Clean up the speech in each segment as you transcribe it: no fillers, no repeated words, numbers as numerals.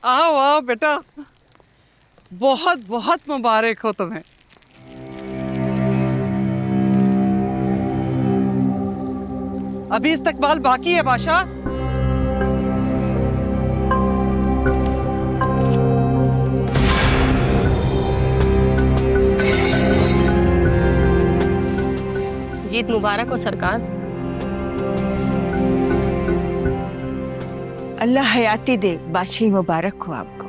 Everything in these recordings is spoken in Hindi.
आओ आओ बेटा, बहुत बहुत मुबारक हो तुम्हें। अभी इस्तकबाल बाकी है बादशाह। जीत मुबारक हो सरकार। अल्लाह हयाती दे, बादशाही मुबारक हो आपको।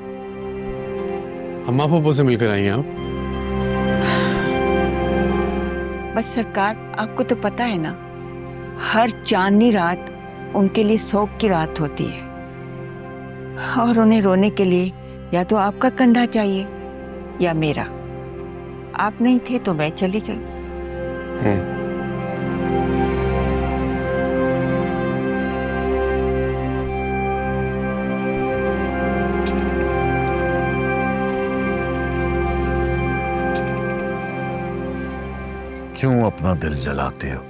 अम्मा पापा से मिलकर आई हैं आप? बस सरकार, आपको तो पता है ना, हर चांदनी रात उनके लिए शोक की रात होती है, और उन्हें रोने के लिए या तो आपका कंधा चाहिए या मेरा। आप नहीं थे तो मैं चली गई। क्यों अपना दिल जलाते हो?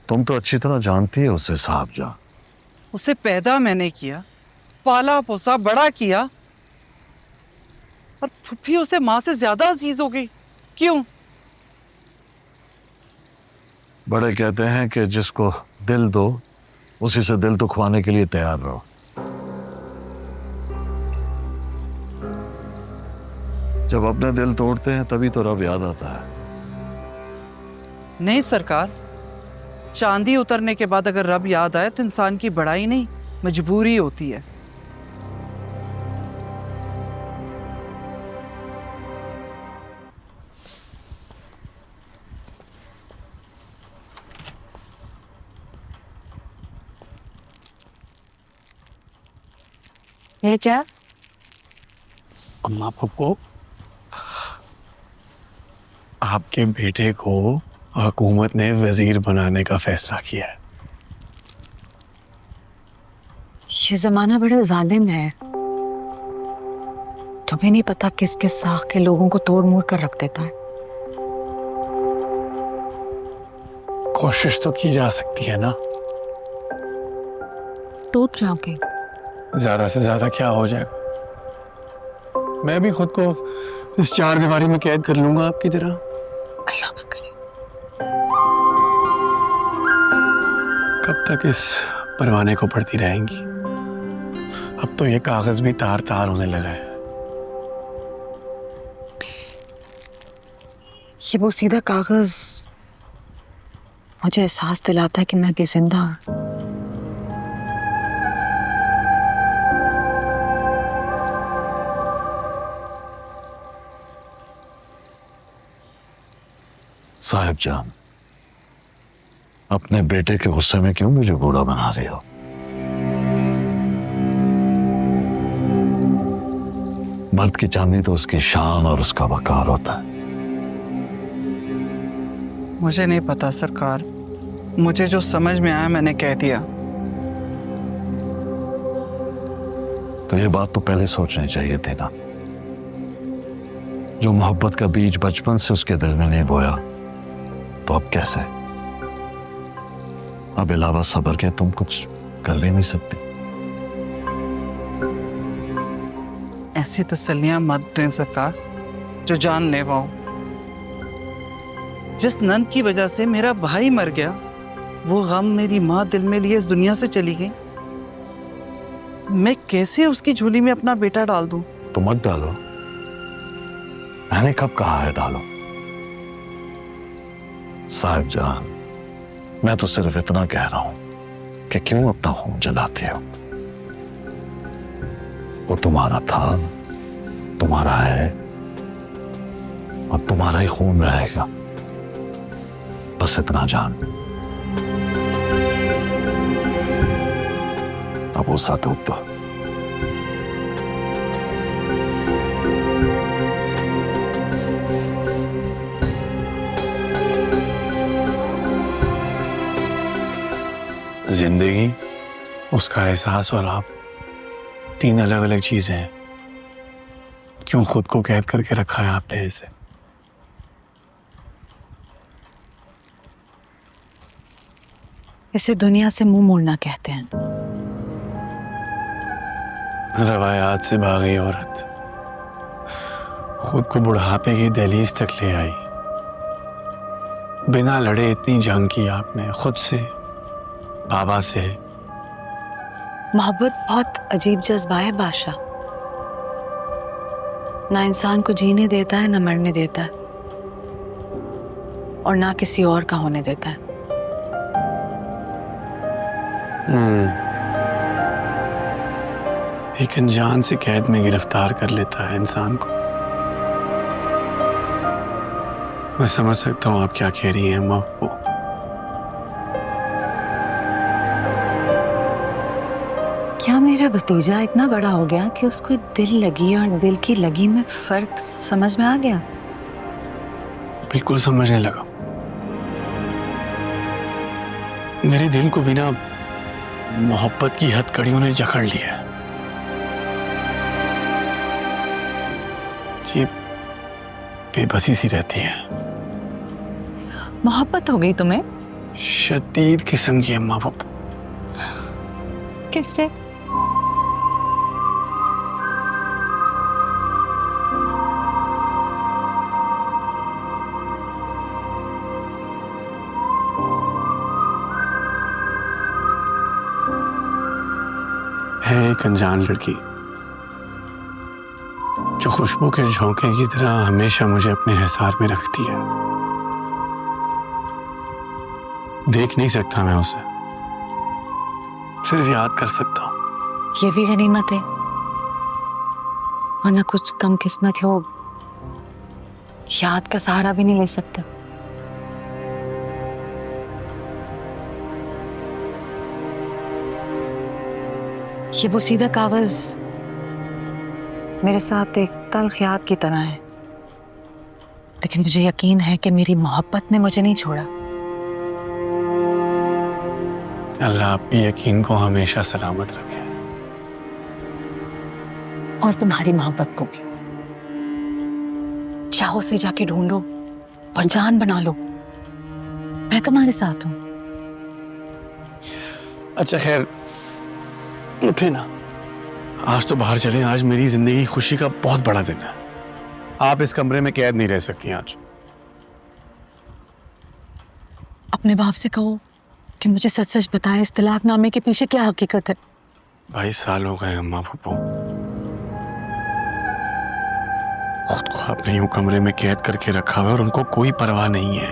तुम तो अच्छी तरह जानती है उसे साहब जान। उसे पैदा मैंने किया, पाला पोसा बड़ा किया, और फुफ्फी उसे माँ से ज्यादा अजीज हो गई। क्यों? बड़े कहते हैं कि जिसको दिल दो उसी से दिल दुखवाने के लिए तैयार रहो। जब अपने दिल तोड़ते हैं तभी तो रब याद आता है। नहीं सरकार, चांदी उतरने के बाद अगर रब याद आए तो इंसान की बड़ाई नहीं, मजबूरी होती है। ये क्या? अम्मा पापा, आपके बेटे को हुकूमत ने वजीर बनाने का फैसला किया है। ये जमाना बड़ा जालिम है। तुम्हें नहीं पता किस किस साख के लोगों को तोड़ मोड़ कर रख देता है। कोशिश तो की जा सकती है ना। टूट जाओगे। ज्यादा से ज्यादा क्या हो जाएगा? मैं भी खुद को इस चार दीवारी में कैद कर लूंगा आपकी तरह। अल्लाह ना करे। कब तक इस परवाने को पढ़ती रहेंगी? अब तो ये कागज भी तार तार होने लगा है। ये वो सीधा कागज मुझे एहसास दिलाता है कि मैं भी जिंदा हूं। साहिब जान, अपने बेटे के गुस्से में क्यों मुझे बूढ़ा बना रही हो? मर्द की चांदी तो उसकी शान और उसका वकार होता है। मुझे नहीं पता सरकार, मुझे जो समझ में आया मैंने कह दिया। तो ये बात तो पहले सोचनी चाहिए थी ना। जो मोहब्बत का बीज बचपन से उसके दिल में नहीं बोया, तो अब कैसे? अब अलावा सब्र के तुम कुछ कर भी नहीं सकती। ऐसी तसल्लियां मत दें सरकार जो जानलेवा हो। जिस नंद की वजह से मेरा भाई मर गया, वो गम मेरी माँ दिल में लिए इस दुनिया से चली गई। मैं कैसे उसकी झोली में अपना बेटा डाल दूं? तो मत डालो। मैंने कब कहा है डालो? साहिब जान, मैं तो सिर्फ इतना कह रहा हूं कि क्यों अपना खून जलाते हो? वो तुम्हारा था, तुम्हारा है, और तुम्हारा ही खून रहेगा। बस इतना जान। अब वो साथ तो जिंदगी, उसका एहसास और आप, तीन अलग अलग चीजें हैं। क्यों खुद को कैद करके रखा है आपने इसे? इसे दुनिया से मुंह मोड़ना कहते हैं। रवायात से भागी औरत खुद को बुढ़ापे की दहलीज तक ले आई। बिना लड़े इतनी जंग की आपने, खुद से, बाबा से। मोहब्बत बहुत अजीब जज्बा है बादशाह, ना इंसान को जीने देता है ना मरने देता है, और ना किसी और का होने देता है। एक अनजान से कैद में गिरफ्तार कर लेता है इंसान को। मैं समझ सकता हूँ आप क्या कह रही हैं अम्मा। वो क्या मेरा भतीजा इतना बड़ा हो गया कि उसको दिल लगी और दिल की लगी में फर्क समझ में आ गया? बिल्कुल समझने लगा। मेरे दिल को बिना मोहब्बत की हथकड़ियों ने जकड़ लिया है। जी बेबसी सी रहती है। मोहब्बत हो गई तुम्हें? शदीद किस्म की अम्मा बापू। किससे? है एक अनजान लड़की जो खुशबू के झोंके की तरह हमेशा मुझे अपने हिसार में रखती है। देख नहीं सकता मैं उसे, सिर्फ याद कर सकता हूँ। ये भी गनीमत है, वरना कुछ कम किस्मत लोग याद का सहारा भी नहीं ले सकते। ये बोसीदा कागज मेरे साथ एक तल्ख याद की तरह है, लेकिन मुझे यकीन है कि मेरी मोहब्बत ने मुझे नहीं छोड़ा। अल्लाह आपके यकीन को हमेशा सलामत रखे। और तुम्हारी मोहब्बत को भी चाहो से जाके ढूंढो और जान बना लो, मैं तुम्हारे साथ हूं। अच्छा खैर, उठे ना, आज तो बाहर चलें। आज मेरी जिंदगी खुशी का बहुत बड़ा दिन है। आप इस कमरे में कैद नहीं रह सकती आज। अपने बाप से कहो कि मुझे सच सच बताए, इस तलाकनामे के पीछे क्या हकीकत है। 22 साल हो गए अम्मा पप्पू। खुद को आपने यूं कमरे में कैद करके रखा हुआ और उनको कोई परवाह नहीं है।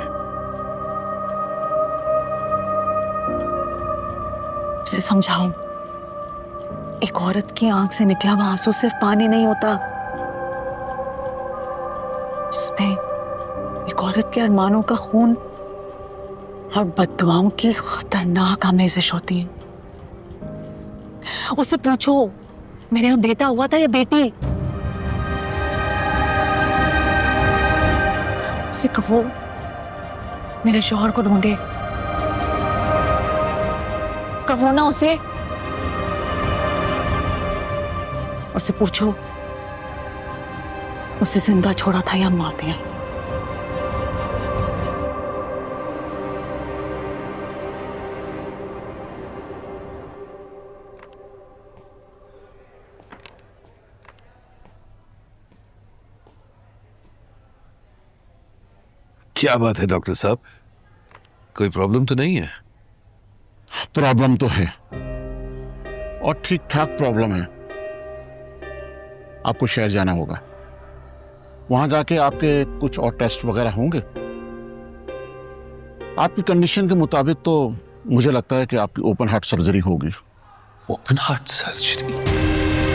उसे समझाओ, एक औरत की आंख से निकला हुआ आंसू सिर्फ पानी नहीं होता, इसमें एक औरत के अरमानों का खून और बद्दुआओं की खतरनाक आमेज़िश होती है। उससे पूछो मेरे यहाँ बेटा हुआ था या बेटी। उसे कहो मेरे शौहर को ढूंढे। कहो ना उसे पूछो उसे जिंदा छोड़ा था या मार दिया। क्या बात है डॉक्टर साहब, कोई प्रॉब्लम तो नहीं है? प्रॉब्लम तो है, और ठीक ठाक प्रॉब्लम है। आपको शहर जाना होगा, वहां जाके आपके कुछ और टेस्ट वगैरह होंगे। आपकी कंडीशन के मुताबिक तो मुझे लगता है कि आपकी ओपन हार्ट सर्जरी होगी। Open heart surgery?